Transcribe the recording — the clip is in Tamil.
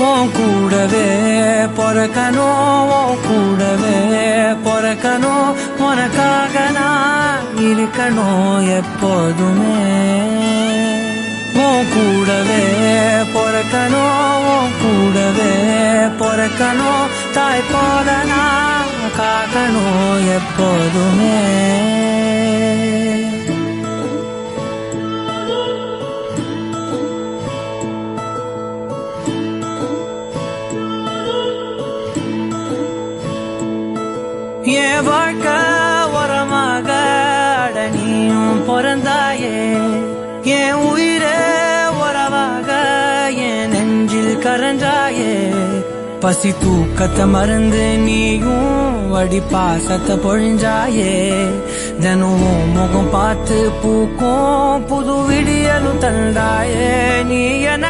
உன் கூடவே பொறக்கணும், உன் கூடவே பொறக்கணும், உனக்காக நான் இருக்கணும் எப்போதுமே. உன் கூடவே பொறக்கணும், உன் கூடவே பொறக்கணும், தாய் போல நான் காக்கணும் எப்போதுமே. என் வாழ்க்கை உரமாக அடனியும் பிறந்தாயே, என் உயிரே உறவாக என் நெஞ்சில் கரஞ்சாயே. பசி தூக்கத்தை மறந்து நீயும் அடி பாசத்தை பொழிஞ்சாயே. தினம் முகம் பார்த்து பூக்கும் புது விடியலும் தந்தாயே. நீ என